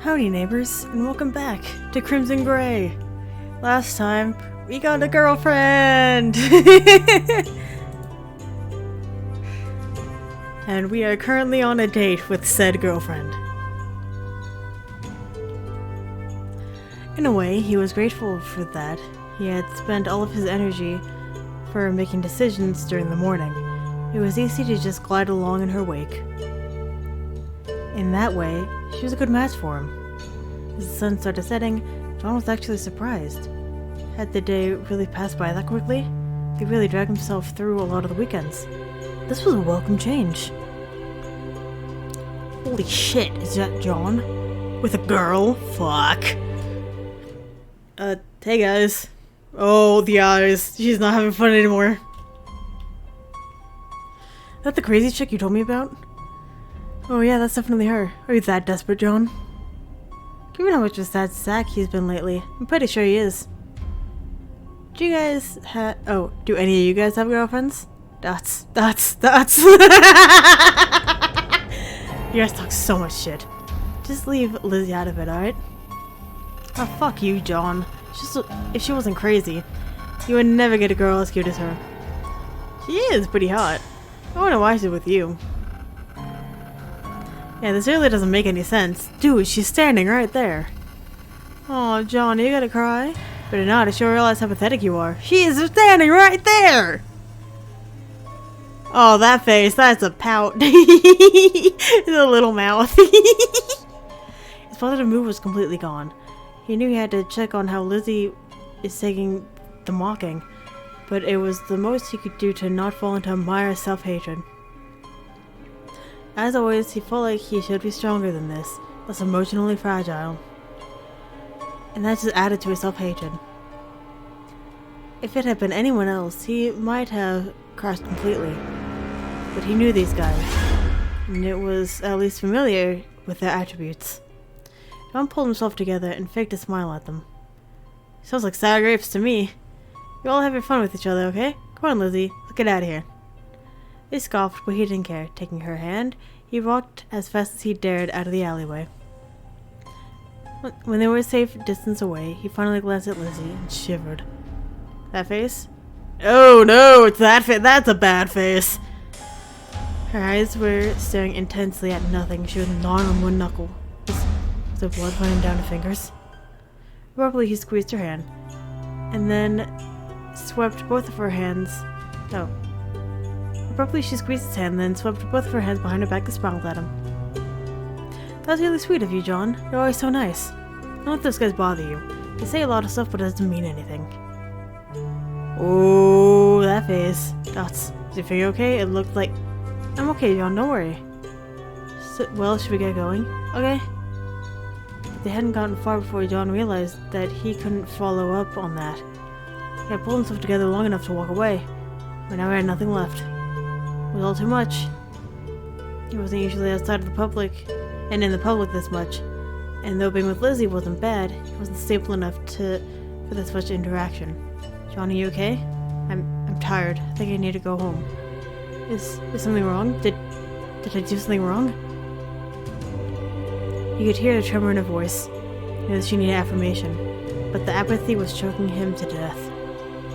Howdy neighbors, and welcome back to Crimson Gray. Last time, we got a girlfriend! And we are currently on a date with said girlfriend. In a way, he was grateful for that. He had spent all of his energy for making decisions during the morning. It was easy to just glide along in her wake. In that way, she was a good match for him. As the sun started setting, John was actually surprised. Had the day really passed by that quickly? He really dragged himself through a lot of the weekends. This was a welcome change. Holy shit, is that John? With a girl? Fuck. Hey guys. Oh, the eyes. She's not having fun anymore. Is that the crazy chick you told me about? Oh yeah, that's definitely her. Are you that desperate, John? Given how much of a sad sack he's been lately, I'm pretty sure he is. Do you guys have... Oh, do any of you guys have girlfriends? Dots. You guys talk so much shit. Just leave Lizzie out of it, alright? Oh, fuck you, John. If she wasn't crazy, you would never get a girl as cute as her. She is pretty hot. I wonder why she's with you. Yeah, this really doesn't make any sense. Dude, she's standing right there. Oh, John, you gotta cry? Better not, I sure realize how pathetic you are. She is standing right there! Oh, that face, that's a pout. It's a little mouth. His positive mood was completely gone. He knew he had to check on how Lizzie is taking the mocking, but it was the most he could do to not fall into Myra's self-hatred. As always, he felt like he should be stronger than this, less emotionally fragile. And that just added to his self-hatred. If it had been anyone else, he might have crashed completely. But he knew these guys, and it was at least familiar with their attributes. John pulled himself together and faked a smile at them. Sounds like sour grapes to me. You all have your fun with each other, okay? Come on, Lizzie, let's get out of here. They scoffed, but he didn't care. Taking her hand, he walked as fast as he dared out of the alleyway. When they were a safe distance away, he finally glanced at Lizzie and shivered. That face? Oh no, it's that face. That's a bad face. Her eyes were staring intensely at nothing. She was gnawing on one knuckle. Was there blood running down her fingers? Abruptly, he squeezed her hand, and then swept both of her hands. No. Abruptly, she squeezed his hand, then swept both of her hands behind her back and smiled at him. That was really sweet of you, John. You're always so nice. Don't let those guys bother you. They say a lot of stuff, but it doesn't mean anything. Oh, that face. Dots. Is your finger okay? It looked like... I'm okay, John. Don't worry. Well, should we get going? Okay. But they hadn't gotten far before John realized that he couldn't follow up on that. He had pulled himself together long enough to walk away, but now he had nothing left. It was all too much. He wasn't usually outside of the public, and in the public this much, and though being with Lizzie wasn't bad, he wasn't stable enough for this much interaction. John, are you okay? I'm tired. I think I need to go home. Is something wrong? Did I do something wrong? He could hear the tremor in her voice. He knew that she needed affirmation, but the apathy was choking him to death.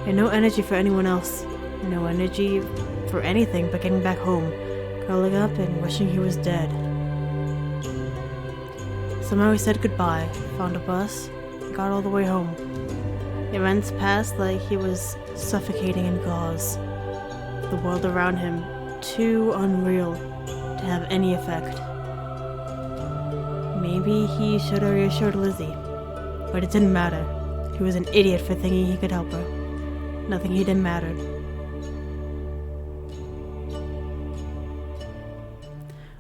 He had no energy for anyone else, no energy for anything but getting back home, curling up and wishing he was dead. Somehow he said goodbye, found a bus, and got all the way home. The events passed like he was suffocating in gauze. The world around him too unreal to have any effect. Maybe he should have reassured Lizzie, but it didn't matter. He was an idiot for thinking he could help her. Nothing he did mattered.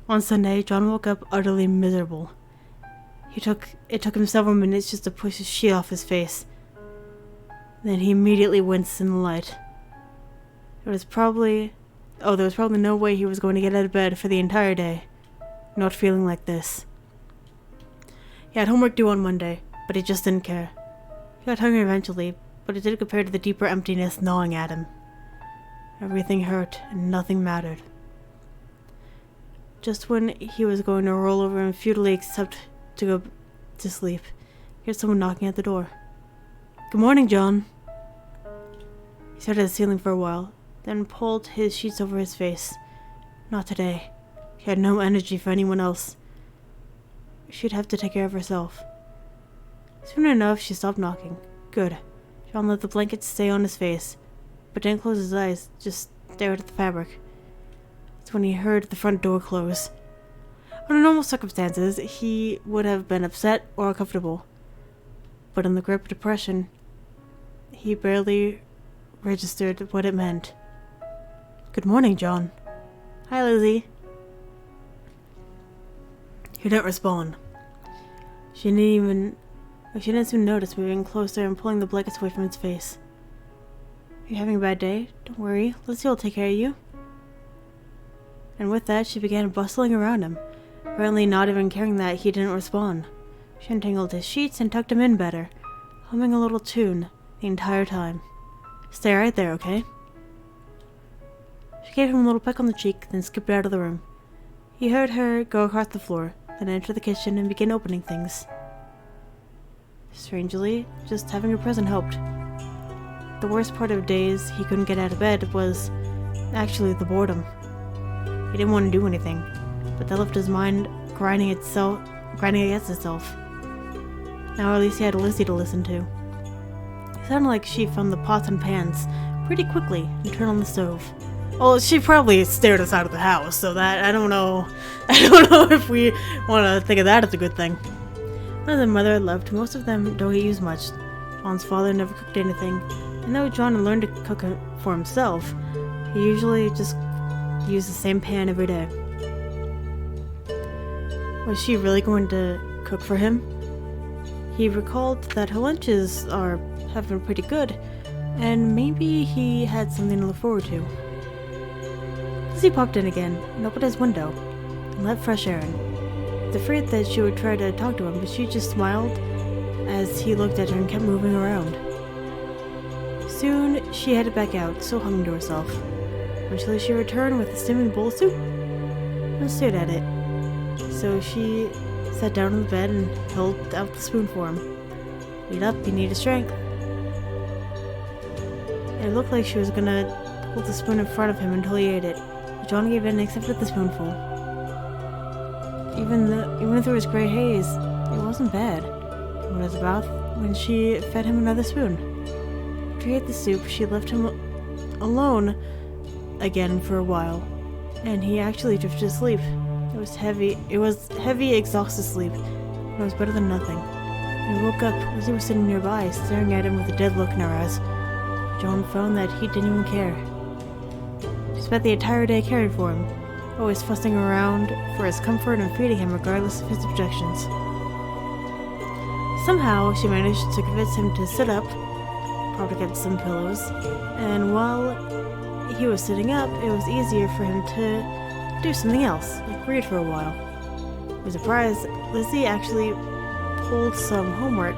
On Sunday, John woke up utterly miserable. It took him several minutes just to push his sheet off his face. Then he immediately winced in the light. There was probably no way he was going to get out of bed for the entire day, not feeling like this. He had homework due on Monday, but he just didn't care. He got hungry eventually, but it didn't compare to the deeper emptiness gnawing at him. Everything hurt, and nothing mattered. Just when he was going to roll over and futilely accept to go to sleep, he heard someone knocking at the door. "Good morning, John." He stared at the ceiling for a while, then pulled his sheets over his face. Not today. He had no energy for anyone else. She'd have to take care of herself. Soon enough, she stopped knocking. Good. John let the blanket stay on his face, but didn't close his eyes, just stared at the fabric. That's when he heard the front door close. Under normal circumstances, he would have been upset or uncomfortable. But in the grip of depression, he barely registered what it meant. "Good morning, John." "Hi, Lizzie." He didn't respond. She didn't soon notice, moving closer and pulling the blankets away from his face. "Are you having a bad day? Don't worry, Lizzie will take care of you." And with that, she began bustling around him, apparently not even caring that he didn't respond. She untangled his sheets and tucked him in better, humming a little tune the entire time. "Stay right there, okay?" She gave him a little peck on the cheek, then skipped out of the room. He heard her go across the floor, then enter the kitchen and begin opening things. Strangely, just having a present helped. The worst part of days he couldn't get out of bed was actually the boredom. He didn't want to do anything, but that left his mind grinding against itself. Now at least he had Lizzie to listen to. It sounded like she found the pots and pans pretty quickly and turned on the stove. Well, she probably stared us out of the house, so that I don't know if we want to think of that as a good thing. None of the mother had left. Most of them don't get used much. John's father never cooked anything, and though John had learned to cook for himself, he usually just used the same pan every day. Was she really going to cook for him? He recalled that her lunches have been pretty good, and maybe he had something to look forward to. Lizzie popped in again and opened his window and let fresh air in. I was afraid that she would try to talk to him, but she just smiled as he looked at her and kept moving around. Soon she headed back out, still humming to herself. Eventually she returned with a steaming bowl of soup and stared at it. So she sat down on the bed and held out the spoon for him. "Eat up, you need strength." It looked like she was gonna hold the spoon in front of him until he ate it, but John gave in and accepted the spoonful. Even through his gray haze, it wasn't bad. It was about when she fed him another spoon. After he ate the soup, she left him alone again for a while, and he actually drifted to sleep. It was heavy, exhausted sleep, but it was better than nothing. When he woke up, Lizzie was sitting nearby, staring at him with a dead look in her eyes. John found that he didn't even care. She spent the entire day caring for him, always fussing around for his comfort and feeding him regardless of his objections. Somehow, she managed to convince him to sit up, propped against some pillows, and while he was sitting up, it was easier for him to do something else, like read for a while. To his surprise, Lizzie actually pulled out some homework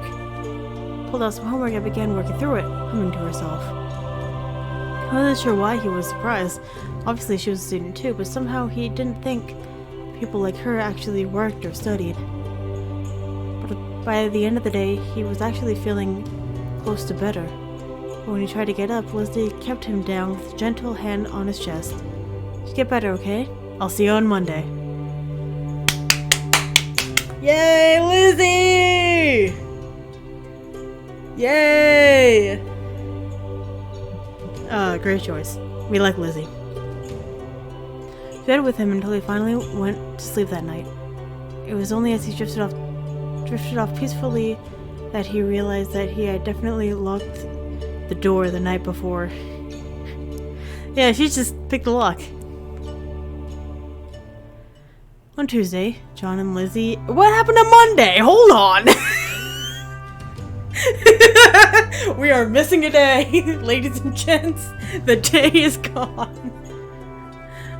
and began working through it, humming to herself. I wasn't sure why he was surprised. Obviously she was a student too, but somehow he didn't think people like her actually worked or studied. But by the end of the day, he was actually feeling close to better. But when he tried to get up, Lizzie kept him down with a gentle hand on his chest. "Just get better, okay? I'll see you on Monday." Yay, Lizzie! Yay! Great choice. We like Lizzie. She bed with him until he finally went to sleep that night. It was only as he drifted off peacefully that he realized that he had definitely locked the door the night before. Yeah, she just picked the lock. On Tuesday, John and Lizzie... What happened on Monday? Hold on! We are missing a day, ladies and gents. The day is gone.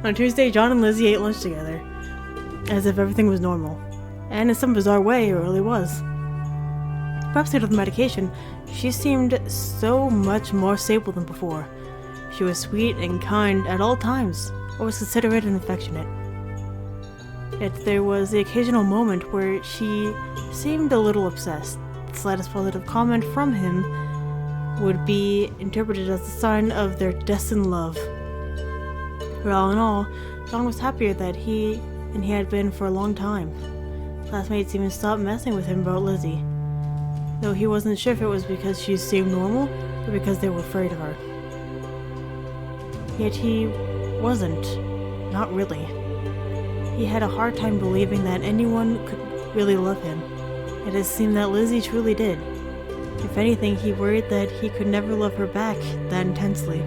On Tuesday, John and Lizzie ate lunch together, as if everything was normal. And in some bizarre way, it really was. Perhaps due to the medication, she seemed so much more stable than before. She was sweet and kind at all times, always considerate and affectionate. Yet there was the occasional moment where she seemed a little obsessed. The slightest positive comment from him would be interpreted as a sign of their destined love. But all in all, John was happier than he had been for a long time. Classmates even stopped messing with him about Lizzie, though he wasn't sure if it was because she seemed normal or because they were afraid of her. Yet he wasn't. Not really. He had a hard time believing that anyone could really love him. It has seemed that Lizzie truly did. If anything, he worried that he could never love her back that intensely.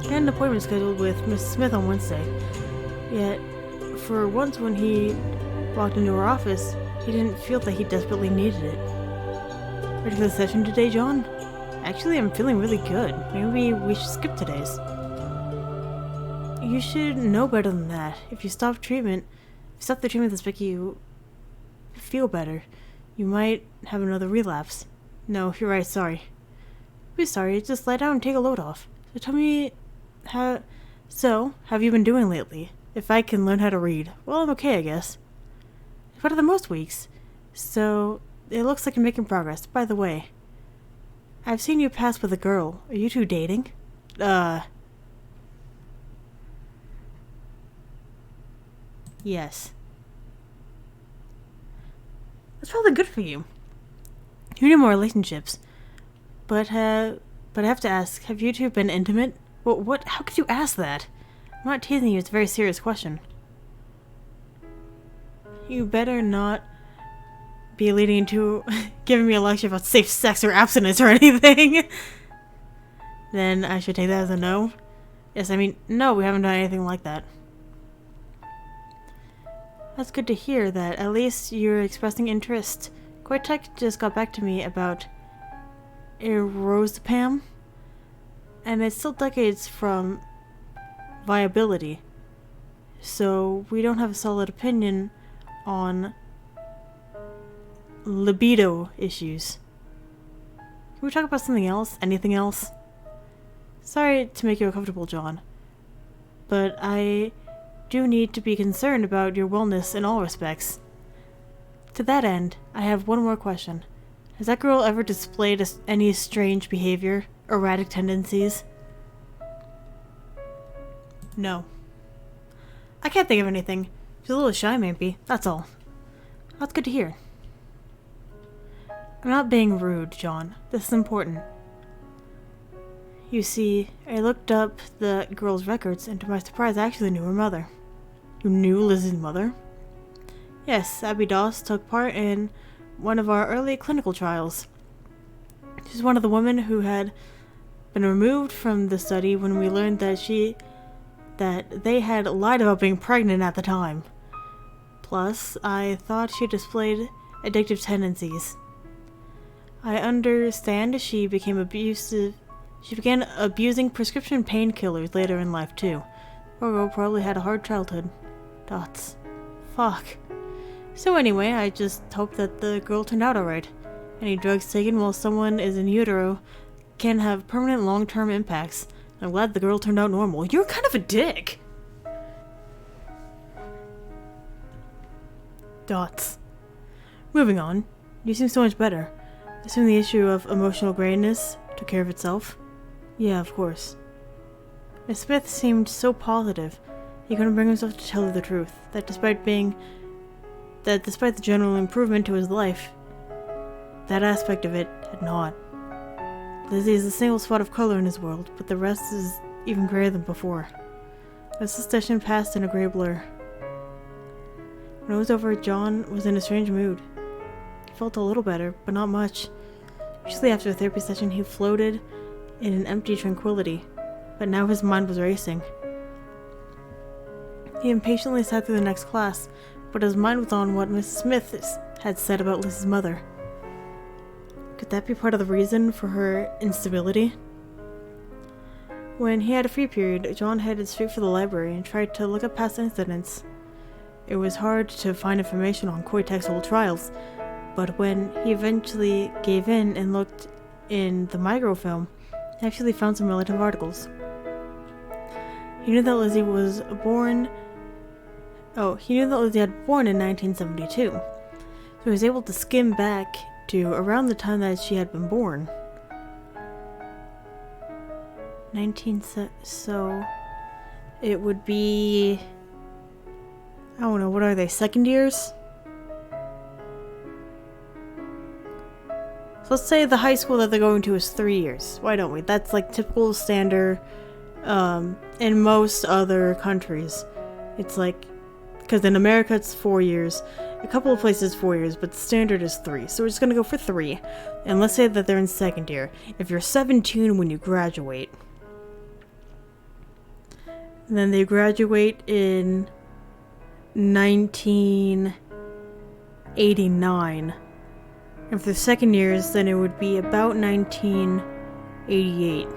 He had an appointment scheduled with Mrs. Smith on Wednesday, yet for once when he walked into her office, he didn't feel that he desperately needed it. Ready for the session today, John? Actually, I'm feeling really good. Maybe we should skip today's. You should know better than that. If you stop the treatment that's making you feel better, you might have another relapse. No, you're right, sorry. Be sorry, just lie down and take a load off. So tell me, have you been doing lately? If I can learn how to read, well, I'm okay, I guess. Better than most weeks. So, it looks like you're making progress. By the way, I've seen you pass with a girl. Are you two dating? Yes. That's probably good for you. You need more relationships. But I have to ask, have you two been intimate? What? How could you ask that? I'm not teasing you, it's a very serious question. You better not be leading into giving me a lecture about safe sex or abstinence or anything. Then I should take that as a no. Yes, I mean, no, we haven't done anything like that. That's good to hear that at least you're expressing interest. Koitek just got back to me about erosipam, and it's still decades from viability, so we don't have a solid opinion on libido issues. Can we talk about something else? Anything else? Sorry to make you uncomfortable, John, but I do need to be concerned about your wellness in all respects. To that end, I have one more question. Has that girl ever displayed any strange behavior, erratic tendencies? No. I can't think of anything. She's a little shy, maybe. That's all. That's good to hear. I'm not being rude, John. This is important. You see, I looked up the girl's records, and to my surprise, I actually knew her mother. You knew Lizzie's mother? Yes, Abby Doss took part in one of our early clinical trials. She's one of the women who had been removed from the study when we learned that they had lied about being pregnant at the time. Plus, I thought she displayed addictive tendencies. I understand she began abusing prescription painkillers later in life too. Poor girl probably had a hard childhood. Dots. Fuck. So anyway, I just hope that the girl turned out alright. Any drugs taken while someone is in utero can have permanent long-term impacts. I'm glad the girl turned out normal. You're kind of a dick! Dots. Moving on. You seem so much better. I assume the issue of emotional grayness took care of itself? Yeah, of course. Miss Smith seemed so positive. He couldn't bring himself to tell her the truth. That despite the general improvement to his life, that aspect of it had not. Lizzie is a single spot of color in his world, but the rest is even grayer than before. The suspicion passed in a gray blur. When it was over, John was in a strange mood. He felt a little better, but not much. Usually after a therapy session, he floated in an empty tranquility, but now his mind was racing. He impatiently sat through the next class, but his mind was on what Mrs. Smith had said about Liz's mother. Could that be part of the reason for her instability? When he had a free period, John headed straight for the library and tried to look up past incidents. It was hard to find information on Koitek's old trials, but when he eventually gave in and looked in the microfilm, he actually found some relative articles. He knew that Lizzie was born Oh, he knew that Lizzie had born in 1972, so he was able to skim back to around the time that she had been born. So it would be, I don't know, what are they, second years? So let's say the high school that they're going to is 3 years. Why don't we? That's like typical standard in most other countries. It's like, because in America it's 4 years, a couple of places 4 years, but the standard is 3. So we're just gonna go for 3. And let's say that they're in second year. If you're 17 when you graduate, then they graduate in 1989. If they're second years, then it would be about 1988.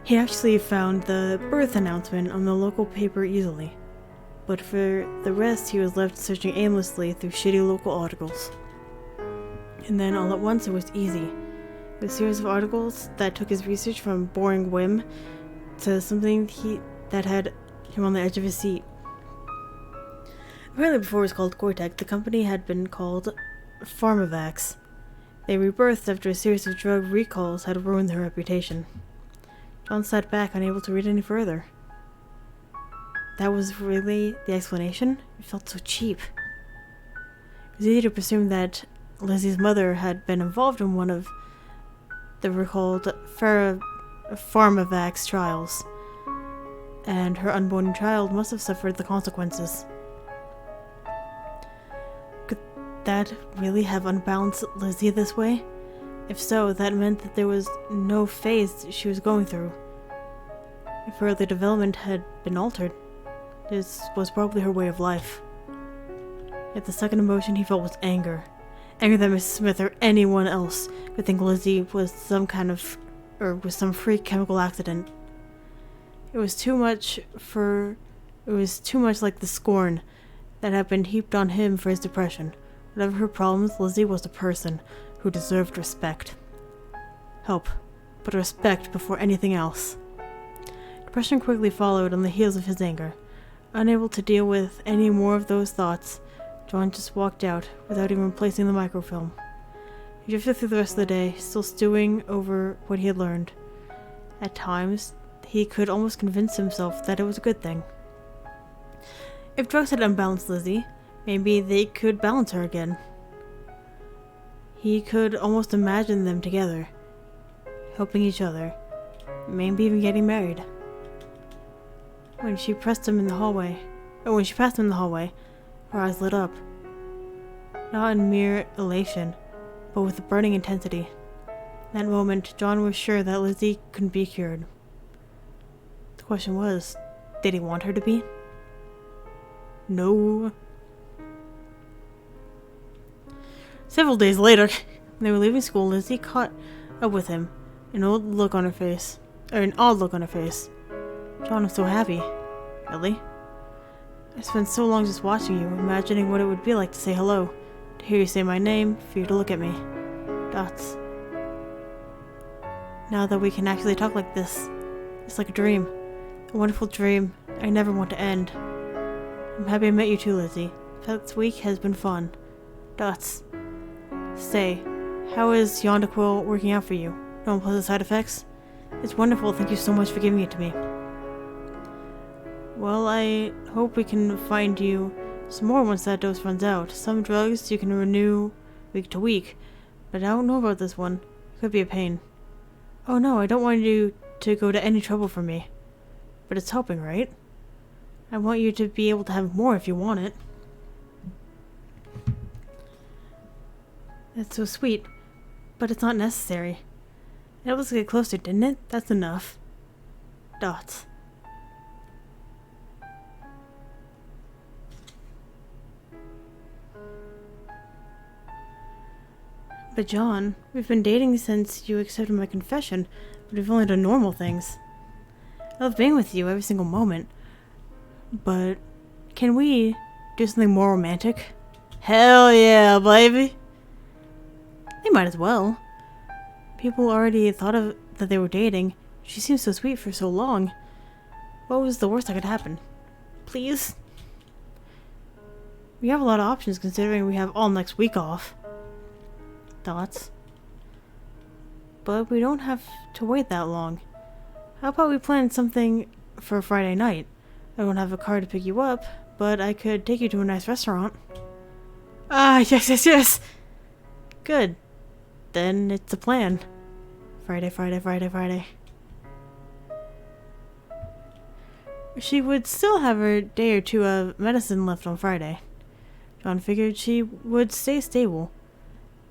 He actually found the birth announcement on the local paper easily, but for the rest he was left searching aimlessly through shitty local articles. And then all at once it was easy. A series of articles that took his research from boring whim to something that had him on the edge of his seat. Apparently before it was called Cortec, the company had been called Pharmavax. They rebirthed after a series of drug recalls had ruined their reputation. John sat back, unable to read any further. That was really the explanation? It felt so cheap. It was easy to presume that Lizzie's mother had been involved in one of the recalled Pharmavax trials, and her unborn child must have suffered the consequences. Could that really have unbalanced Lizzie this way? If so, that meant that there was no phase she was going through. If her early development had been altered, this was probably her way of life. Yet the second emotion he felt was anger. Anger that Mrs. Smith or anyone else could think Lizzie was some freak chemical accident. It was too much like the scorn that had been heaped on him for his depression. Whatever her problems, Lizzie was a person who deserved respect. Help, but respect before anything else. Depression quickly followed on the heels of his anger. Unable to deal with any more of those thoughts, John just walked out without even replacing the microfilm. He drifted through the rest of the day, still stewing over what he had learned. At times, he could almost convince himself that it was a good thing. If drugs had unbalanced Lizzie, maybe they could balance her again. He could almost imagine them together, helping each other, maybe even getting married. When she passed him in the hallway, her eyes lit up. Not in mere elation, but with a burning intensity. In that moment, John was sure that Lizzie couldn't be cured. The question was, did he want her to be? No. Several days later, when they were leaving school, Lizzie caught up with him, an odd look on her face. John was so happy. Really? I spent so long just watching you, imagining what it would be like to say hello, to hear you say my name, for you to look at me. Dots. Now that we can actually talk like this, it's like a dream. A wonderful dream I never want to end. I'm happy I met you too, Lizzie. This week has been fun. Dots. Say, how is Yondaquil working out for you? No unpleasant side effects? It's wonderful, thank you so much for giving it to me. Well, I hope we can find you some more once that dose runs out. Some drugs you can renew week to week, but I don't know about this one. It could be a pain. Oh no, I don't want you to go to any trouble for me. But it's helping, right? I want you to be able to have more if you want it. That's so sweet, but it's not necessary. It helped us get closer, didn't it? That's enough. Dots. But John, we've been dating since you accepted my confession, but we've only done normal things. I love being with you every single moment. But can we do something more romantic? Hell yeah, baby! They might as well. People already thought of that they were dating. She seemed so sweet for so long. What was the worst that could happen? Please? We have a lot of options considering we have all next week off. Thoughts? But we don't have to wait that long. How about we plan something for Friday night? I don't have a car to pick you up, but I could take you to a nice restaurant. Ah, yes! Good. Then it's a plan. Friday. She would still have her day or two of medicine left on Friday. John figured she would stay stable.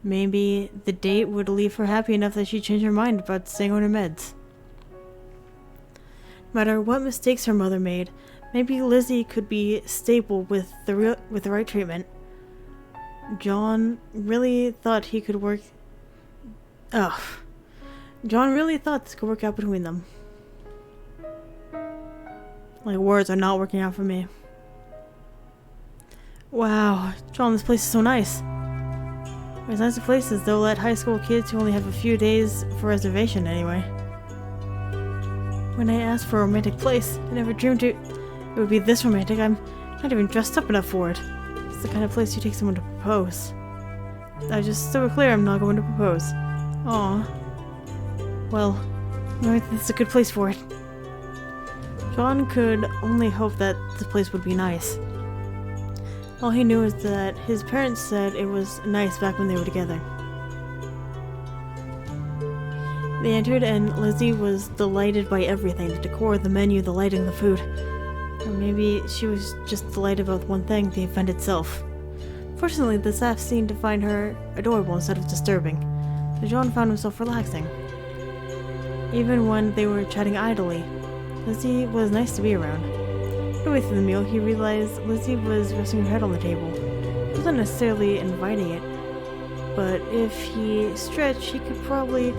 Maybe the date would leave her happy enough that she'd change her mind about staying on her meds. No matter what mistakes her mother made, maybe Lizzie could be stable with the right treatment. John really thought he could work... John really thought this could work out between them. Like, words are not working out for me. Wow, John, this place is so nice. As nice a place as they'll let high school kids who only have a few days for reservation anyway. When I asked for a romantic place, I never dreamed it would be this romantic. I'm not even dressed up enough for it. It's the kind of place you take someone to propose. Just so we're clear, I'm not going to propose. Aw. Well, this is a good place for it. John could only hope that the place would be nice. All he knew is that his parents said it was nice back when they were together. They entered and Lizzie was delighted by everything, the decor, the menu, the lighting, the food. Or maybe she was just delighted about one thing, the event itself. Fortunately, the staff seemed to find her adorable instead of disturbing, so John found himself relaxing. Even when they were chatting idly, Lizzie was nice to be around. Midway through the meal, he realized Lizzie was resting her head on the table. She wasn't necessarily inviting it, but if he stretched, he could probably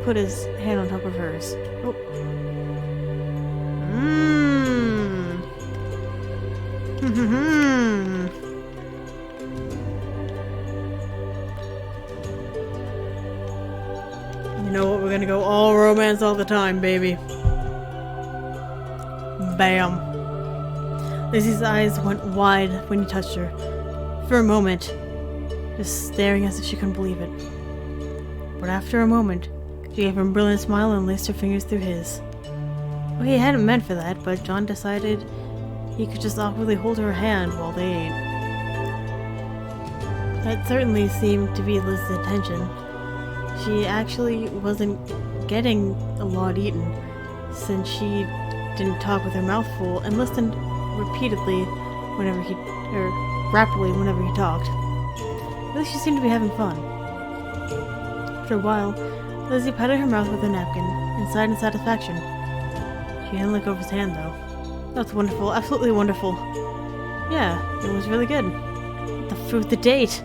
put his hand on top of hers. Oh. You know what? We're gonna go all romance all the time, baby. Bam. Lizzie's eyes went wide when he touched her. For a moment, just staring as if she couldn't believe it. But after a moment, she gave him a brilliant smile and laced her fingers through his. Well, he hadn't meant for that, but John decided he could just awkwardly hold her hand while they ate. That certainly seemed to be Liz's intention. She actually wasn't getting a lot eaten, since she didn't talk with her mouth full and listened rapidly whenever he talked. At least she seemed to be having fun. After a while, Lizzie patted her mouth with her napkin and sighed in satisfaction. She didn't let go of his hand, though. That's wonderful, absolutely wonderful. Yeah, it was really good. The food, the date!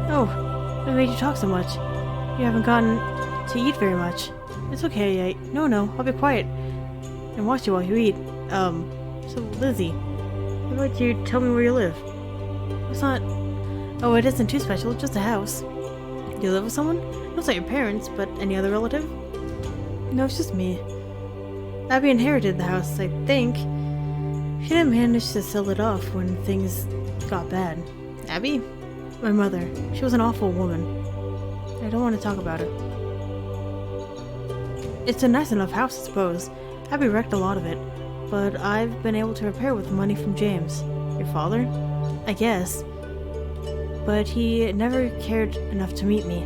Oh, what made you talk so much? You haven't gotten to eat very much. It's okay, No, I'll be quiet and watch you while you eat. So Lizzie, how about you tell me where you live? It's not... Oh, it isn't too special, it's just a house. Do you live with someone? No, it's not your parents, but any other relative? No, it's just me. Abby inherited the house, I think. She didn't manage to sell it off when things got bad. Abby? My mother. She was an awful woman. I don't want to talk about it. It's a nice enough house, I suppose. Abby wrecked a lot of it, but I've been able to repair with the money from James. Your father? I guess. But he never cared enough to meet me.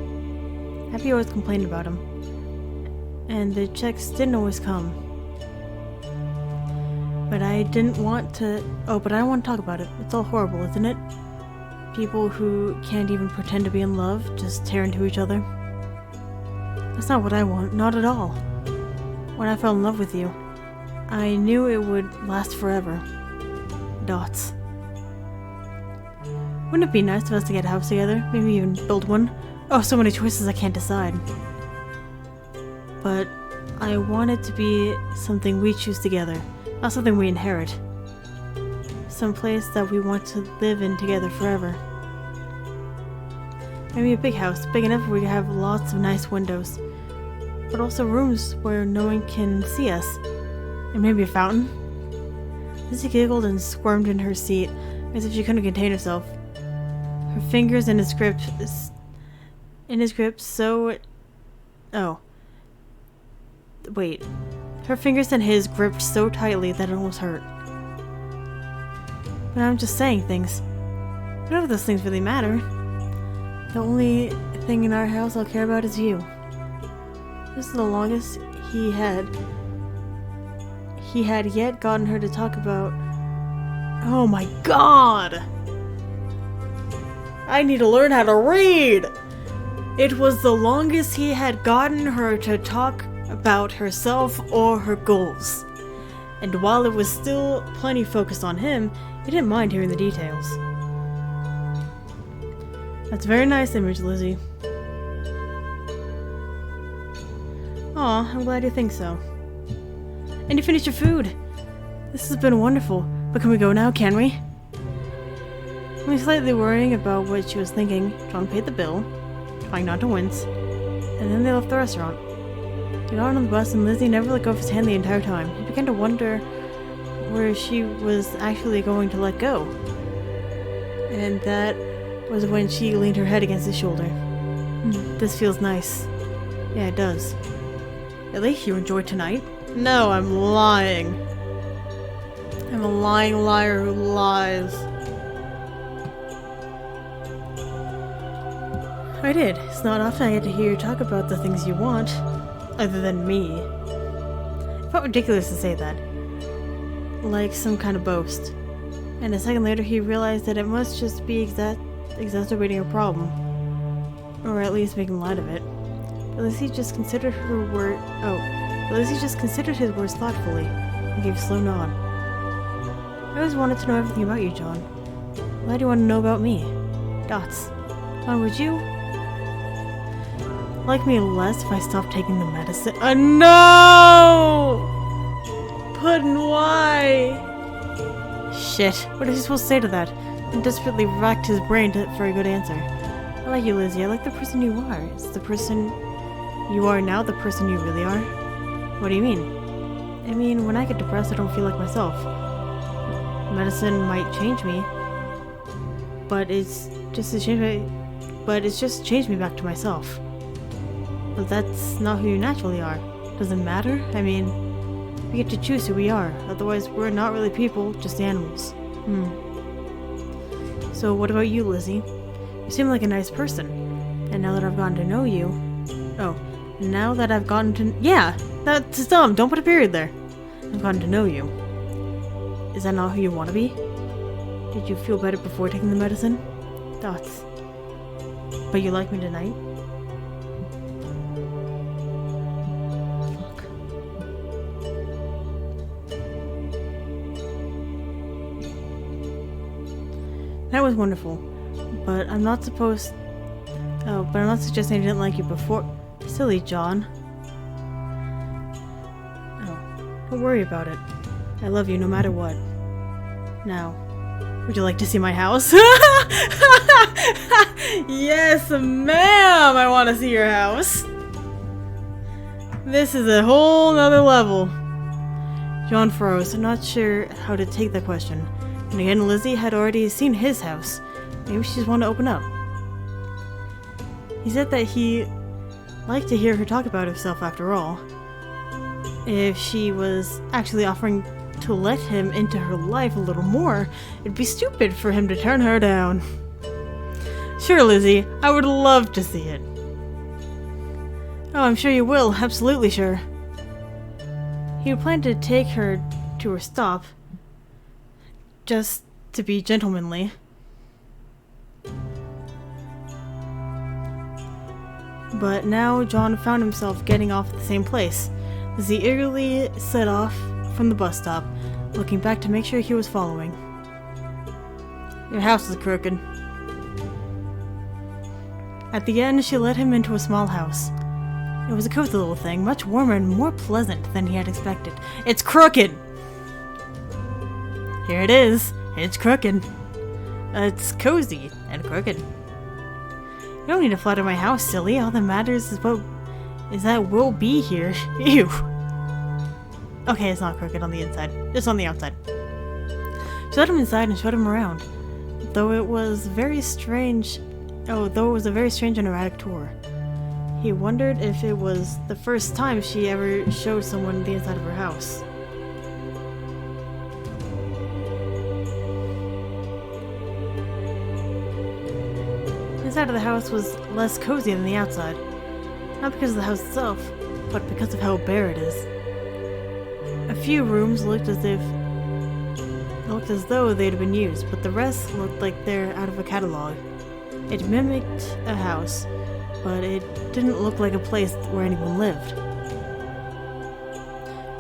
Abby always complained about him. And the checks didn't always come. But I didn't want to... Oh, but I don't want to talk about it. It's all horrible, isn't it? People who can't even pretend to be in love just tear into each other. That's not what I want. Not at all. When I fell in love with you, I knew it would last forever. Dots. Wouldn't it be nice for us to get a house together? Maybe even build one? Oh, so many choices I can't decide. But I want it to be something we choose together, not something we inherit. Some place that we want to live in together forever. Maybe a big house, big enough where we have lots of nice windows. but also rooms where no one can see us. And maybe a fountain? Lizzie giggled and squirmed in her seat, as if she couldn't contain herself. Her fingers in his grip so... Oh. Wait. Her fingers in his gripped so tightly that it almost hurt. But I'm just saying things. None of those things really matter. The only thing in our house I'll care about is you. This is the longest he had yet gotten her to talk about... Oh my god! I need to learn how to read! It was the longest he had gotten her to talk about herself or her goals. And while it was still plenty focused on him, he didn't mind hearing the details. That's a very nice image, Lizzie. Aw, I'm glad you think so. And you finished your food! This has been wonderful, but can we go now, can we? Only slightly worrying about what she was thinking, John paid the bill, trying not to wince, and then they left the restaurant. He got on the bus and Lizzie never let go of his hand the entire time. He began to wonder where she was actually going to let go. And that was when she leaned her head against his shoulder. This feels nice. Yeah, it does. Really? You enjoyed tonight? No, I'm lying. I'm a lying liar who lies. I did. It's not often I get to hear you talk about the things you want. Other than me. It felt ridiculous to say that. Like some kind of boast. And a second later he realized that it must just be exacerbating a problem. Or at least making light of it. But Lizzie just considered his words thoughtfully, and gave a slow nod. I always wanted to know everything about you, John. Why do you want to know about me? Dots. John, would you like me less if I stopped taking the medicine? No! Puddin', why? Shit, what is he supposed to say to that? And desperately racked his brain for a good answer. I like you, Lizzie. I like the person you are. Is the person you are now the person you really are? What do you mean? I mean, when I get depressed, I don't feel like myself. Medicine might change me, but it's just changed me back to myself. But that's not who you naturally are. Does it matter? I mean, we get to choose who we are. Otherwise, we're not really people, just animals. So what about you, Lizzie? You seem like a nice person. And now that I've gotten to know you... Oh, now that I've gotten to... Yeah! That's dumb! Don't put a period there! I've gotten to know you. Is that not who you want to be? Did you feel better before taking the medicine? Dots. But you like me tonight? That was wonderful, but I'm not supposed... Oh, but I'm not suggesting I didn't like you before... Silly John. Oh, don't worry about it. I love you no matter what. Now, would you like to see my house? Yes, ma'am! I want to see your house. This is a whole nother level. John froze, not sure how to take the question. And again, Lizzie had already seen his house. Maybe she just wanted to open up. He said that he liked to hear her talk about herself after all. If she was actually offering to let him into her life a little more, it'd be stupid for him to turn her down. Sure, Lizzie, I would love to see it. Oh, I'm sure you will, absolutely sure. He would plan to take her to her stop, just to be gentlemanly. But now John found himself getting off at the same place. Lizzie eagerly set off from the bus stop, looking back to make sure he was following. Your house is crooked. At the end, she led him into a small house. It was a cozy little thing, much warmer and more pleasant than he had expected. It's crooked! Here it is. It's crooked. It's cozy and crooked. You don't need to flatter my house, silly. All that matters is is that we'll be here. Ew. Okay, it's not crooked on the inside. It's on the outside. She let him inside and showed him around. Though it was a very strange and erratic tour. He wondered if it was the first time she ever showed someone the inside of her house. The inside of the house was less cozy than the outside. Not because of the house itself, but because of how bare it is. A few rooms looked as though they'd been used, but the rest looked like they're out of a catalog. It mimicked a house, but it didn't look like a place where anyone lived.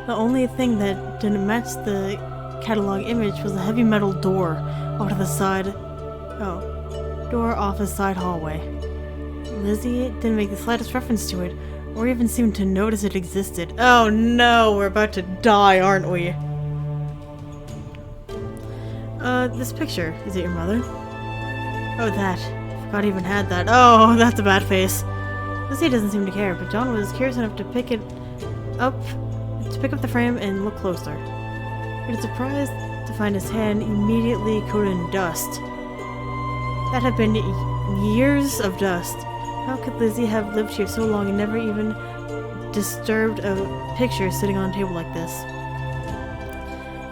The only thing that didn't match the catalog image was a heavy metal door off the side hallway. Lizzie didn't make the slightest reference to it, or even seem to notice it existed. Oh no, we're about to die, aren't we? This picture, is it your mother? Oh, that. Forgot I even had that. Oh, that's a bad face. Lizzie doesn't seem to care, but John was curious enough to pick up the frame and look closer. He was surprised to find his hand immediately coated in dust. That had been years of dust. How could Lizzie have lived here so long and never even disturbed a picture sitting on a table like this?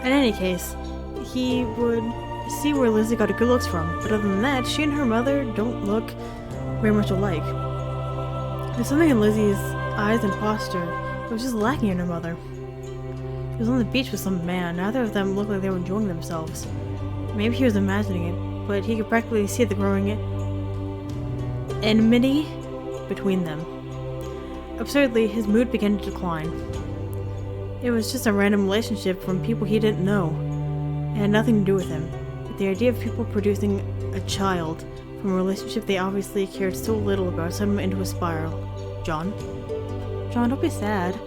In any case, he would see where Lizzie got her good looks from, but other than that, she and her mother don't look very much alike. There's something in Lizzie's eyes and posture that was just lacking in her mother. She was on the beach with some man. Neither of them looked like they were enjoying themselves. Maybe he was imagining it, but he could practically see the growing enmity between them. Absurdly, his mood began to decline. It was just a random relationship from people he didn't know. It had nothing to do with him. But the idea of people producing a child from a relationship they obviously cared so little about sent him into a spiral. John, don't be sad.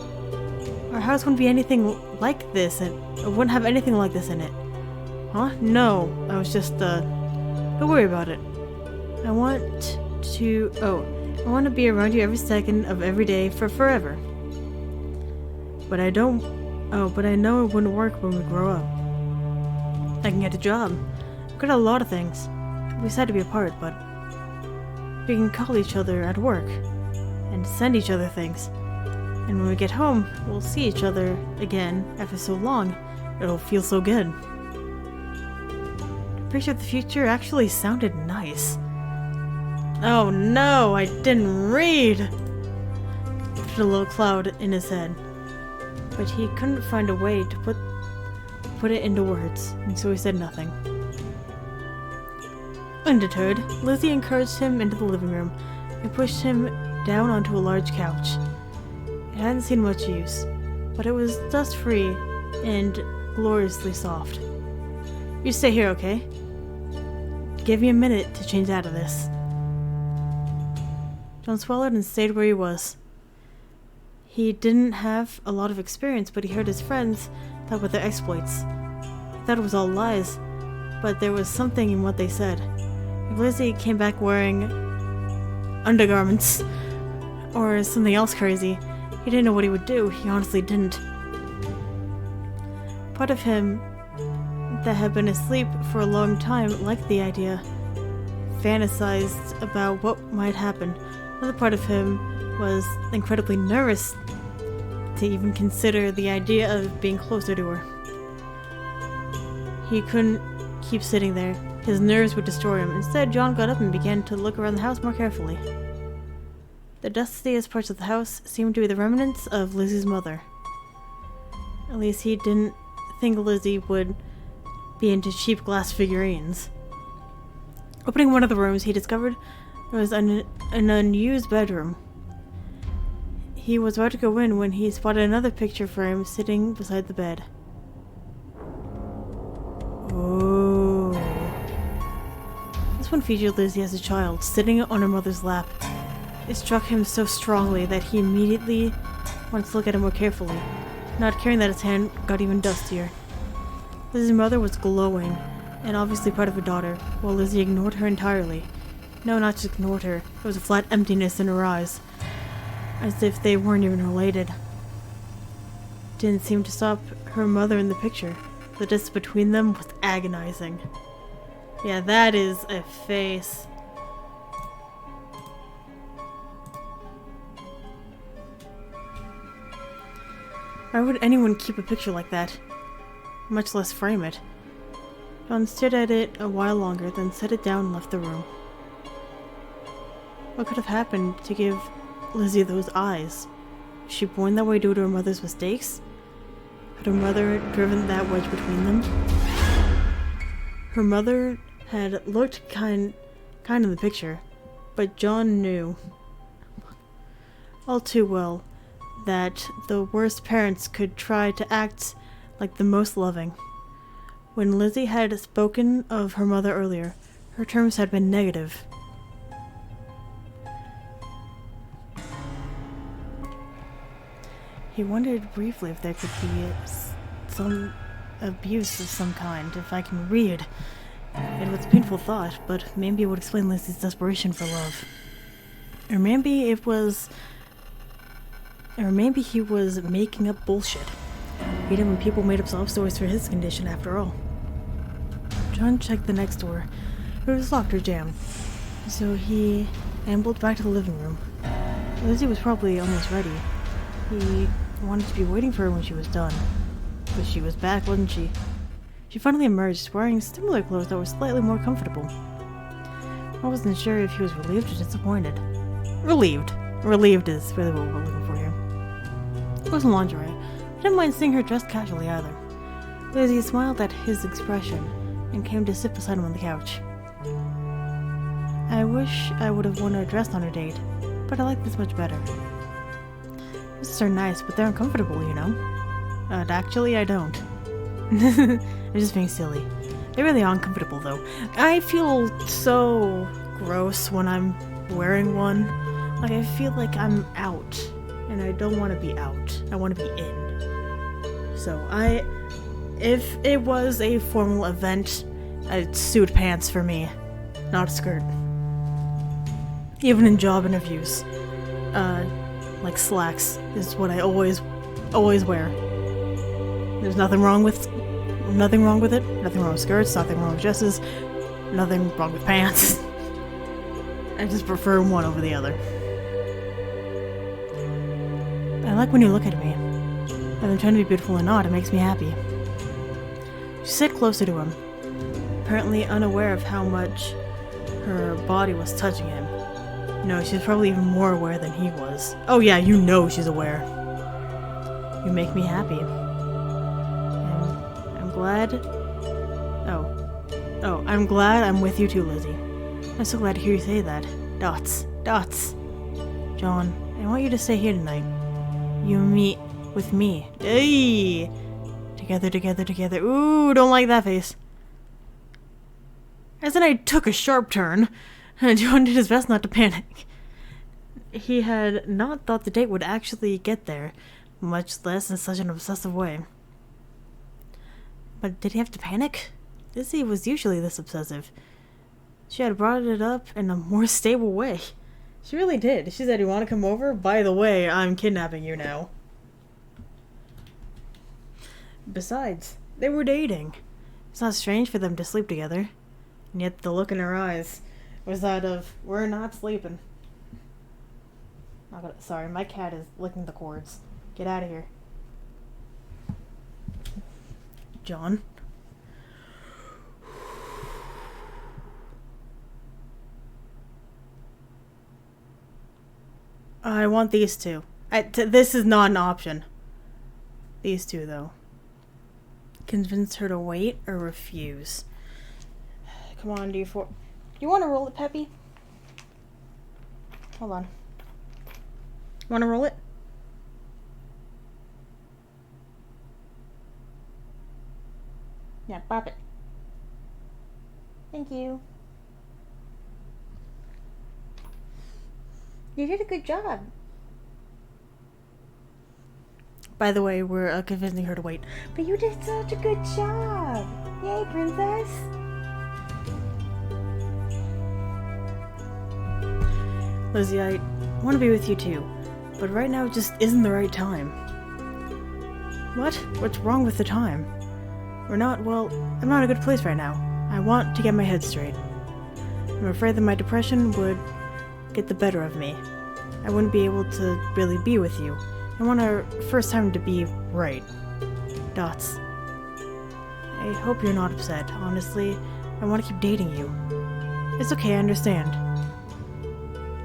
Our house wouldn't be anything like this, and it wouldn't have anything like this in it. Huh? No, I was just, don't worry about it. I want to be around you every second of every day for forever. But I know it wouldn't work when we grow up. I can get a job. I'm good at a lot of things. We decided to be apart, but we can call each other at work and send each other things. And when we get home, we'll see each other again after so long. It'll feel so good. The picture of the future actually sounded nice. Oh no, I didn't read! He put a little cloud in his head, but he couldn't find a way to put it into words, and so he said nothing. Undeterred, Lizzie encouraged him into the living room and pushed him down onto a large couch. It hadn't seen much use, but it was dust-free and gloriously soft. You stay here, okay? Give me a minute to change out of this. John swallowed and stayed where he was. He didn't have a lot of experience, but he heard his friends talk about their exploits. He thought it was all lies, but there was something in what they said. If Lizzie came back wearing undergarments or something else crazy, he didn't know what he would do. He honestly didn't. Part of him that had been asleep for a long time liked the idea, fantasized about what might happen. Another part of him was incredibly nervous to even consider the idea of being closer to her. He couldn't keep sitting there. His nerves would destroy him. Instead, John got up and began to look around the house more carefully. The dustiest parts of the house seemed to be the remnants of Lizzie's mother. At least he didn't think Lizzie would be into cheap glass figurines. Opening one of the rooms, he discovered there was an unused bedroom. He was about to go in when he spotted another picture frame sitting beside the bed. Oh. This one featured Lizzie as a child, sitting on her mother's lap. It struck him so strongly that he immediately wanted to look at it more carefully, not caring that his hand got even dustier. Lizzie's mother was glowing, and obviously proud of her daughter, while Lizzie ignored her entirely. No, not just ignored her. There was a flat emptiness in her eyes. as if they weren't even related. Didn't seem to stop her mother in the picture. The distance between them was agonizing. Yeah, that is a face. Why would anyone keep a picture like that? Much less frame it. John stared at it a while longer, then set it down and left the room. What could have happened to give Lizzie those eyes? Was she born that way due to her mother's mistakes? Had her mother driven that wedge between them? Her mother had looked kind in the picture, but John knew all too well that the worst parents could try to act like the most loving. When Lizzie had spoken of her mother earlier, her terms had been negative. He wondered briefly if there could be some abuse of some kind, if I can read. It was a painful thought, but maybe it would explain Lizzie's desperation for love. Or maybe he was making up bullshit. He didn't when people made up sob stories for his condition, after all. John checked the next door. It was locked or jammed, so he ambled back to the living room. Lizzie was probably almost ready. He wanted to be waiting for her when she was done. But she was back, wasn't she? She finally emerged, wearing similar clothes that were slightly more comfortable. I wasn't sure if he was relieved or disappointed. Relieved. Relieved is really what we're looking for here. It wasn't lingerie. I didn't mind seeing her dressed casually either. Lizzie smiled at his expression and came to sit beside him on the couch. I wish I would have worn her dress on her date, but I like this much better. Dresses are nice, but they're uncomfortable, you know? Actually, I don't. I'm just being silly. They really are uncomfortable, though. I feel so gross when I'm wearing one. Like, I feel like I'm out, and I don't want to be out. I want to be in. So, if it was a formal event, I'd suit pants for me, not a skirt. Even in job interviews, like slacks is what I always wear. There's nothing wrong with it. Nothing wrong with skirts, nothing wrong with dresses, nothing wrong with pants. I just prefer one over the other. I like when you look at me. Whether I'm trying to be beautiful or not, it makes me happy. She sat closer to him, apparently unaware of how much her body was touching him. No, she's probably even more aware than he was. Oh yeah, you know she's aware. You make me happy. I'm glad... Oh, I'm glad I'm with you too, Lizzie. I'm so glad to hear you say that. Dots. John, I want you to stay here tonight. You meet with me. Hey! Together. Ooh, don't like that face. As in I took a sharp turn, and John did his best not to panic. He had not thought the date would actually get there, much less in such an obsessive way. But did he have to panic? Lizzie was usually this obsessive. She had brought it up in a more stable way. She really did. She said, "You want to come over? By the way, I'm kidnapping you now." Besides, they were dating. It's not strange for them to sleep together. And yet the look in her eyes was that of, we're not sleeping. Sorry, my cat is licking the cords. Get out of here. John? I want these two. This is not an option. These two, though. Convince her to wait or refuse. Come on, do you want to roll it, Peppy? Hold on. You want to roll it? Yeah, pop it. Thank you. You did a good job. By the way, we're convincing her to wait. But you did such a good job. Yay, princess. Lizzie, I want to be with you too. but right now just isn't the right time. What? What's wrong with the time? I'm not in a good place right now. I want to get my head straight. I'm afraid that my depression would get the better of me. I wouldn't be able to really be with you. I want our first time to be right. Dots. I hope you're not upset. Honestly, I want to keep dating you. It's okay, I understand.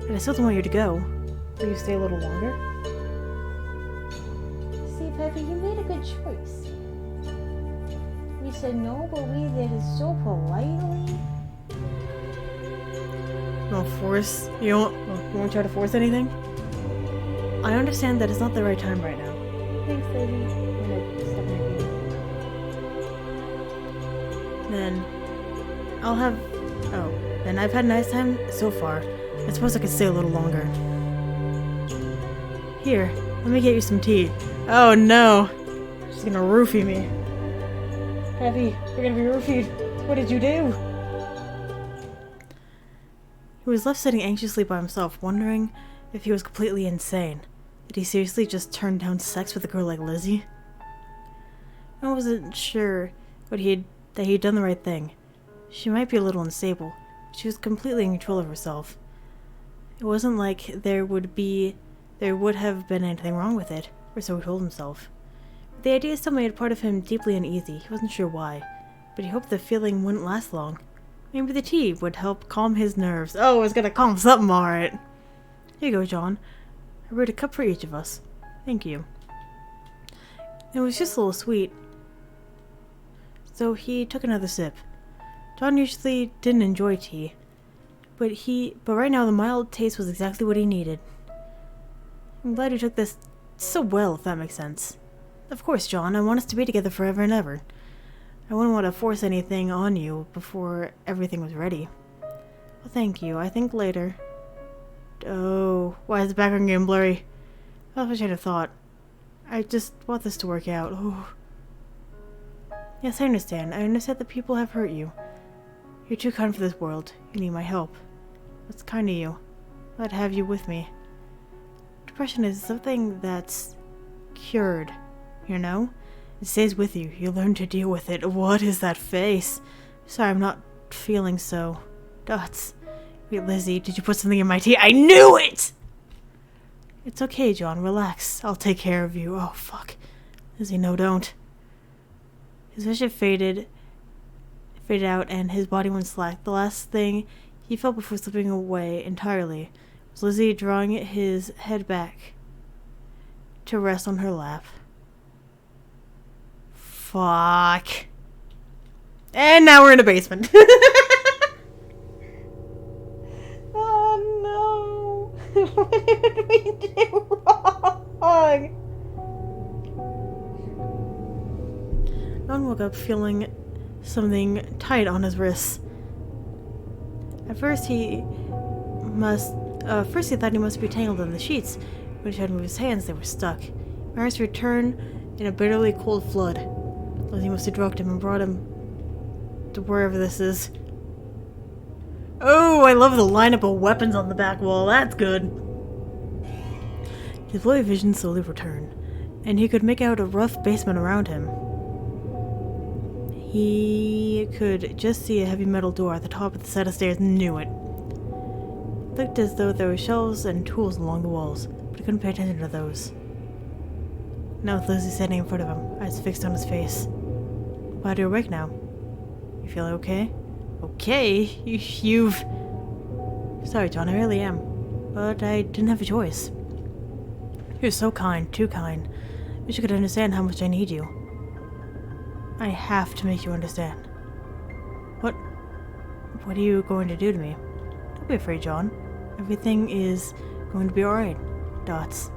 And I still don't want you to go. Will you stay a little longer? See, Peppy, you made a good choice. We said no, but we did it so politely. You won't try to force anything? I understand that it's not the right time right now. Thanks, Lizzie. I'm gonna step in your feet. Then I've had a nice time so far. I suppose I could stay a little longer. Here, let me get you some tea. Oh no! She's gonna roofie me. Peppy, you're gonna be roofied. What did you do? He was left sitting anxiously by himself, wondering if he was completely insane. Did he seriously just turn down sex with a girl like Lizzie? I wasn't sure that he'd done the right thing. She might be a little unstable, but she was completely in control of herself. It wasn't like there would have been anything wrong with it, or so he told himself. But the idea still made part of him deeply uneasy. He wasn't sure why, but he hoped the feeling wouldn't last long. Maybe the tea would help calm his nerves. Oh, it's gonna calm something, alright. Here you go, John. I brewed a cup for each of us. Thank you. It was just a little sweet. So he took another sip. John usually didn't enjoy tea, but right now the mild taste was exactly what he needed. I'm glad you took this so well, if that makes sense. Of course, John, I want us to be together forever and ever. I wouldn't want to force anything on you before everything was ready. Well, thank you. I think later. Oh, why is the background getting blurry? I wish I'd have thought. I just want this to work out. Oh. Yes, I understand. I understand that people have hurt you. You're too kind for this world. You need my help. That's kind of you. Glad to have you with me. Depression is something that's cured, you know? It stays with you. You learn to deal with it. What is that face? Sorry, I'm not feeling so. Dots. Wait, Lizzie, did you put something in my tea? I knew it! It's okay, John. Relax. I'll take care of you. Oh, fuck. Lizzie, no, don't. His vision faded out, and his body went slack. The last thing he felt before slipping away entirely was Lizzie drawing his head back to rest on her lap. Fuck. And now we're in a basement. Oh no. What did we do wrong? John woke up feeling something tight on his wrists. At first he thought he must be tangled in the sheets. When he tried to move his hands, they were stuck. Memories returned in a bitterly cold flood. Lizzie must have drugged him and brought him to wherever this is. Oh, I love the lineup of weapons on the back wall. That's good. His blurry vision slowly returned, and he could make out a rough basement around him. He could just see a heavy metal door at the top of the set of stairs and knew it. It looked as though there were shelves and tools along the walls, but he couldn't pay attention to those. Now with Lizzie standing in front of him, eyes fixed on his face. Glad you're awake now. You feeling okay? Okay? You've... Sorry, John, I really am. But I didn't have a choice. You're so kind, too kind. Wish you could understand how much I need you. I have to make you understand. What are you going to do to me? Don't be afraid, John. Everything is going to be alright. Dots.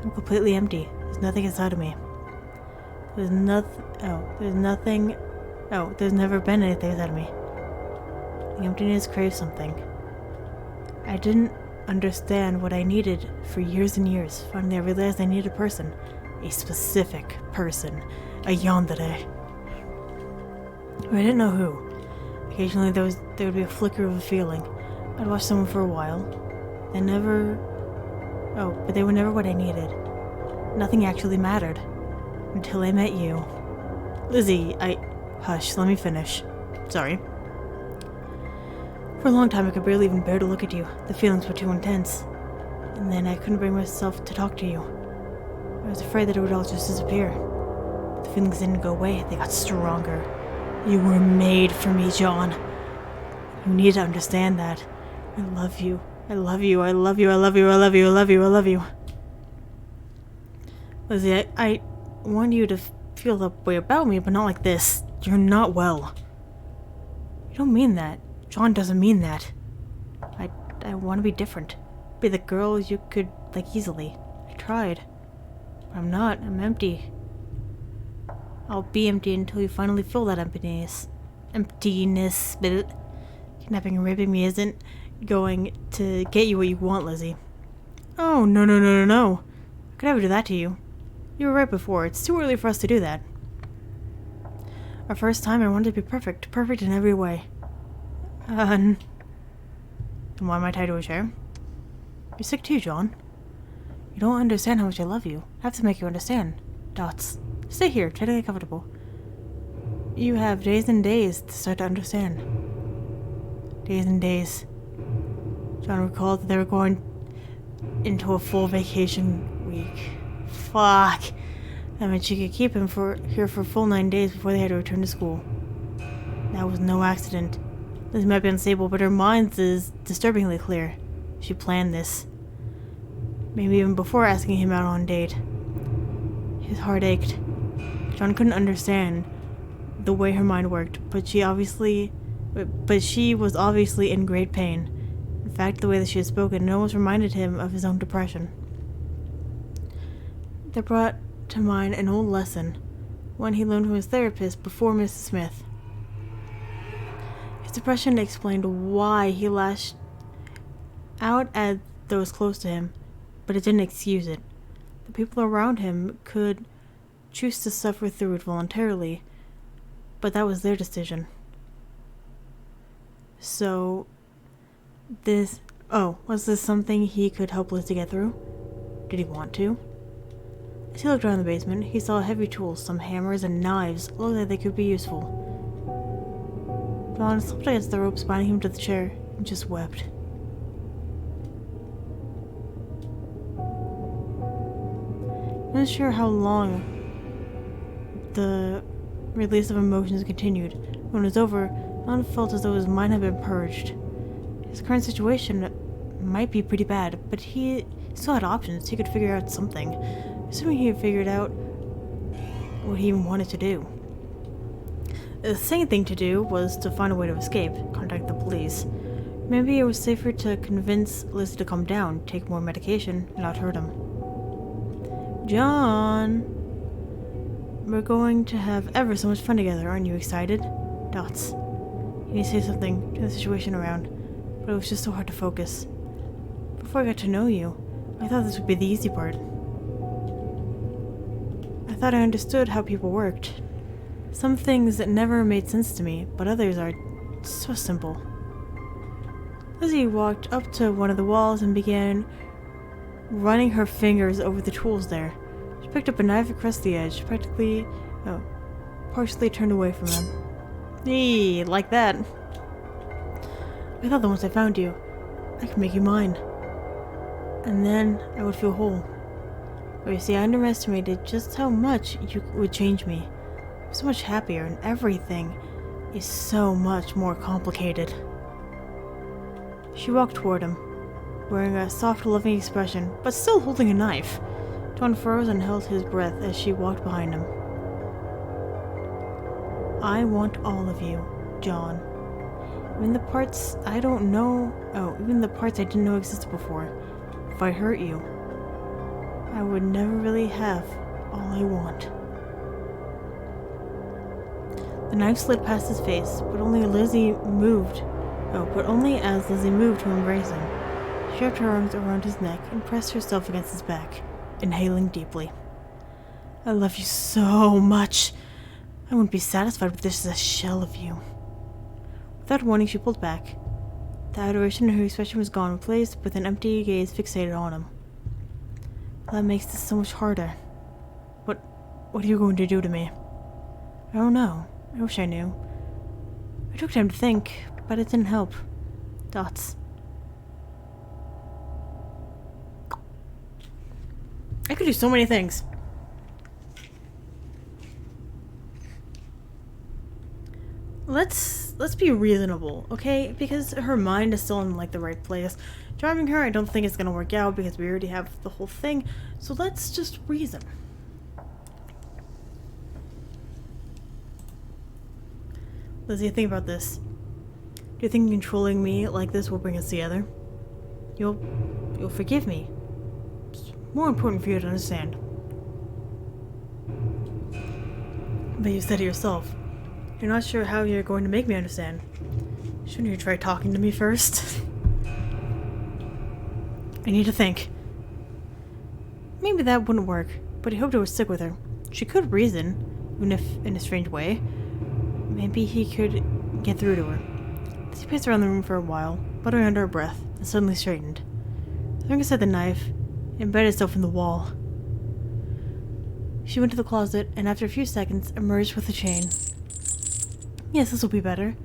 I'm completely empty. There's nothing inside of me. There's never been anything inside of me. The emptiness craves something. I didn't understand what I needed for years and years. Finally, I realized I needed a person. A specific person. A yandere. But I didn't know who. Occasionally there would be a flicker of a feeling. I'd watch someone for a while. Then never Oh, but they were never what I needed. Nothing actually mattered. Until I met you. Lizzie, Hush, let me finish. Sorry. For a long time I could barely even bear to look at you. The feelings were too intense. And then I couldn't bring myself to talk to you. I was afraid that it would all just disappear. But the feelings didn't go away, they got stronger. You were made for me, John. You need to understand that. I love you. I love you. I love you. I love you. I love you. I love you. I love you. Lizzie, I want you to feel that way about me, but not like this. You're not well. You don't mean that. John doesn't mean that. I want to be different. Be the girl you could like easily. I tried. But I'm not. I'm empty. I'll be empty until you finally fill that emptiness. But kidnapping and raping me isn't going to get you what you want, Lizzie. Oh, no, no, no, no, no. I could never do that to you. You were right before. It's too early for us to do that. Our first time, I wanted to be perfect. Perfect in every way. And why am I tied to a chair? You're sick too, John. You don't understand how much I love you. I have to make you understand. Dots. Stay here. Try to get comfortable. You have days and days to start to understand. Days and days. John recalled that they were going into a full vacation week. Fuck. That meant she could keep him here for a full 9 days before they had to return to school. That was no accident. Liz might be unstable, but her mind is disturbingly clear. She planned this. Maybe even before asking him out on a date. His heart ached. John couldn't understand the way her mind worked, but she was obviously in great pain. In fact, the way that she had spoken almost reminded him of his own depression. That brought to mind an old lesson, one he learned from his therapist before Mrs. Smith. His depression explained why he lashed out at those close to him, but it didn't excuse it. The people around him could choose to suffer through it voluntarily, but that was their decision. So, was this something he could help Liz to get through? Did he want to? As he looked around the basement, he saw heavy tools, some hammers and knives, looked like they could be useful. John slipped against the ropes binding him to the chair and just wept. Not sure how long the release of emotions continued. When it was over, John felt as though his mind had been purged. His current situation might be pretty bad, but he still had options. He could figure out something. Assuming he had figured out what he even wanted to do. The sane thing to do was to find a way to escape, contact the police. Maybe it was safer to convince Liz to calm down, take more medication, and not hurt him. John! We're going to have ever so much fun together, aren't you excited? Dots. He needs to say something, turn the situation around, but it was just so hard to focus. Before I got to know you, I thought this would be the easy part. I thought I understood how people worked. Some things that never made sense to me, but others are so simple. Lizzie walked up to one of the walls and began running her fingers over the tools there. She picked up a knife across the edge, partially turned away from him. Eee, like that. I thought that once I found you, I could make you mine. And then I would feel whole. But you see, I underestimated just how much you would change me. I'm so much happier, and everything is so much more complicated. She walked toward him, wearing a soft, loving expression, but still holding a knife. John froze and held his breath as she walked behind him. I want all of you, John. Even the parts I don't know, even the parts I didn't know existed before. If I hurt you, I would never really have all I want. The knife slid past his face, but only as Lizzie moved to embrace him. She wrapped her arms around his neck and pressed herself against his back, inhaling deeply. I love you so much. I wouldn't be satisfied with this as a shell of you. Without warning, she pulled back. The adoration in her expression was gone, replaced with an empty gaze fixated on him. That makes this so much harder. What are you going to do to me? I don't know. I wish I knew. I took time to think, but it didn't help. Dots. I could do so many things. Let's be reasonable, okay? Because her mind is still in like the right place. Driving her, I don't think it's gonna work out because we already have the whole thing. So let's just reason. Lizzie, think about this. Do you think controlling me like this will bring us together? You'll forgive me. It's more important for you to understand. But you said it yourself. You're not sure how you're going to make me understand. Shouldn't you try talking to me first? I need to think. Maybe that wouldn't work, but he hoped it would stick with her. She could reason, even if in a strange way. Maybe he could get through to her. She paced around the room for a while, muttering under her breath, and suddenly straightened. Throwing aside the knife, it embedded itself in the wall. She went to the closet, and after a few seconds, emerged with a chain. Yes, this will be better.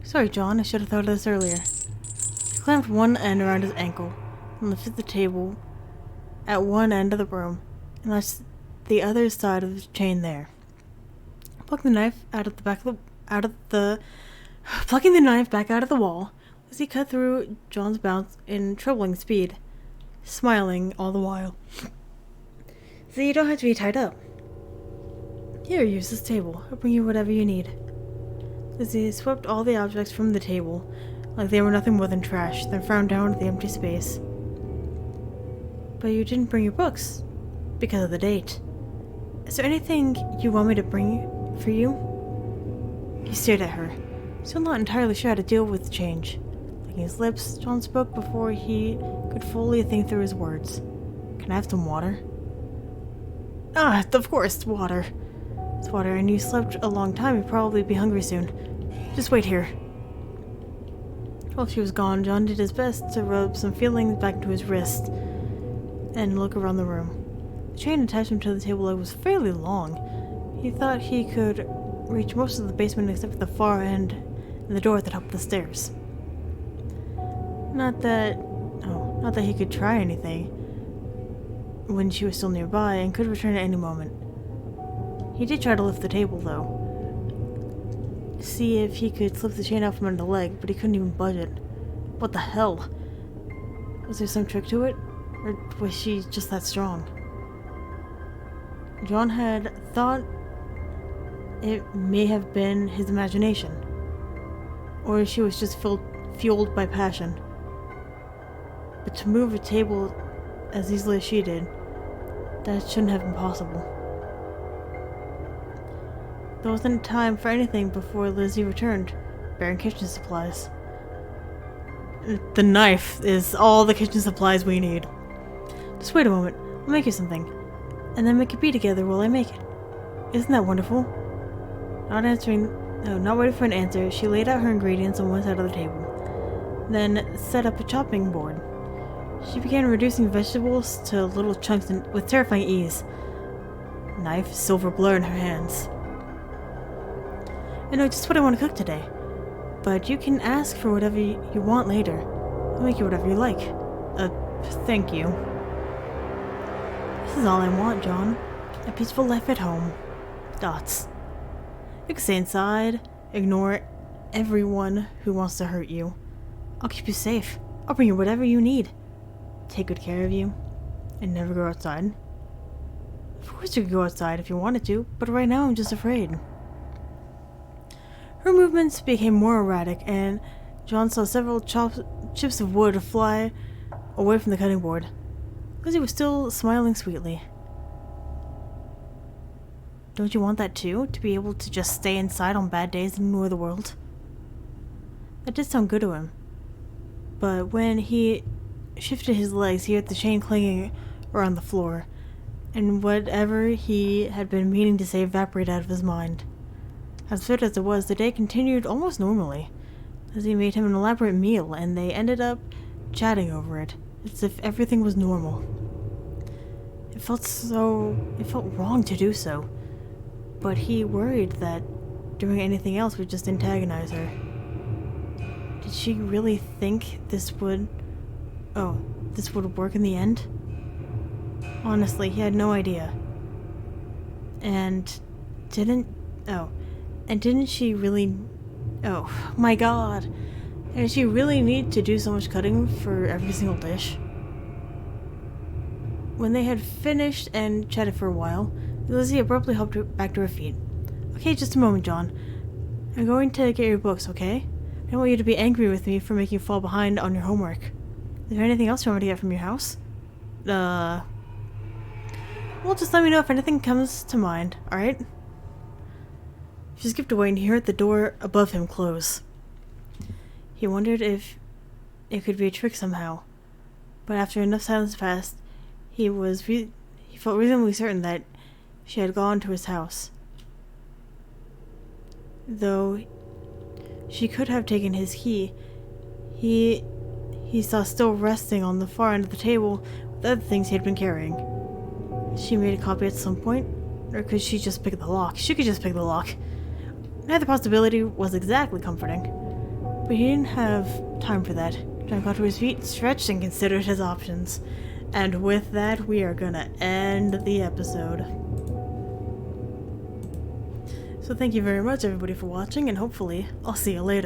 Sorry, John, I should have thought of this earlier. She clamped one end around his ankle, and lifted the table at one end of the room, and left the other side of the chain there. Plucking the knife back out of the wall, as he cut through John's bounce in troubling speed, smiling all the while. So you don't have to be tied up. Here, use this table. I'll bring you whatever you need. Lizzie swept all the objects from the table, like they were nothing more than trash, then frowned down at the empty space. But you didn't bring your books, because of the date. Is there anything you want me to bring for you? He stared at her, still not entirely sure how to deal with the change. Licking his lips, John spoke before he could fully think through his words. Can I have some water? Ah, of course, water. It's water, and you slept a long time. You'll probably be hungry soon. Just wait here. While she was gone, John did his best to rub some feelings back into his wrist and look around the room. The chain attachment to the table leg was fairly long. He thought he could reach most of the basement except for the far end and the door at the top of the stairs. Not that he could try anything when she was still nearby and could return at any moment. He did try to lift the table, though. See if he could slip the chain out from under the leg, but he couldn't even budge it. What the hell? Was there some trick to it? Or was she just that strong? John had thought it may have been his imagination. Or she was just fueled by passion. But to move a table as easily as she did, that shouldn't have been possible. There wasn't time for anything before Lizzie returned, bearing kitchen supplies. The knife is all the kitchen supplies we need. Just wait a moment, I'll make you something, and then we can be together while I make it. Isn't that wonderful? Not waiting for an answer, she laid out her ingredients on one side of the table, then set up a chopping board. She began reducing vegetables to little chunks with terrifying ease. Knife, silver blur in her hands. I know just what I want to cook today, but you can ask for whatever you want later. I'll make you whatever you like. Thank you. This is all I want, John. A peaceful life at home. Dots. You can stay inside, ignore everyone who wants to hurt you. I'll keep you safe. I'll bring you whatever you need. Take good care of you, and never go outside. Of course you could go outside if you wanted to, but right now I'm just afraid. Her movements became more erratic, and John saw several chips of wood fly away from the cutting board. Lizzie was still smiling sweetly. Don't you want that too? To be able to just stay inside on bad days and ignore the world? That did sound good to him. But when he shifted his legs, he heard the chain clanging around the floor, and whatever he had been meaning to say evaporated out of his mind. As absurd as it was, the day continued almost normally, as he made him an elaborate meal, and they ended up chatting over it, as if everything was normal. It felt wrong to do so. But he worried that doing anything else would just antagonize her. Did she really think this would work in the end? Honestly, he had no idea. And didn't she really... Oh, my god. And did she really need to do so much cutting for every single dish? When they had finished and chatted for a while, Lizzie abruptly hopped back to her feet. Okay, just a moment, John. I'm going to get your books, okay? I don't want you to be angry with me for making you fall behind on your homework. Is there anything else you want me to get from your house? Well, just let me know if anything comes to mind, alright? She skipped away and he heard the door above him close. He wondered if it could be a trick somehow. But after enough silence passed, he felt reasonably certain that she had gone to his house. Though she could have taken his key, he saw still resting on the far end of the table with other things he had been carrying. She made a copy at some point, or could she just pick the lock? She could just pick the lock. Neither possibility was exactly comforting, but he didn't have time for that. John got to his feet, stretched, and considered his options. And with that, we are gonna end the episode. So thank you very much everybody for watching, and hopefully I'll see you later.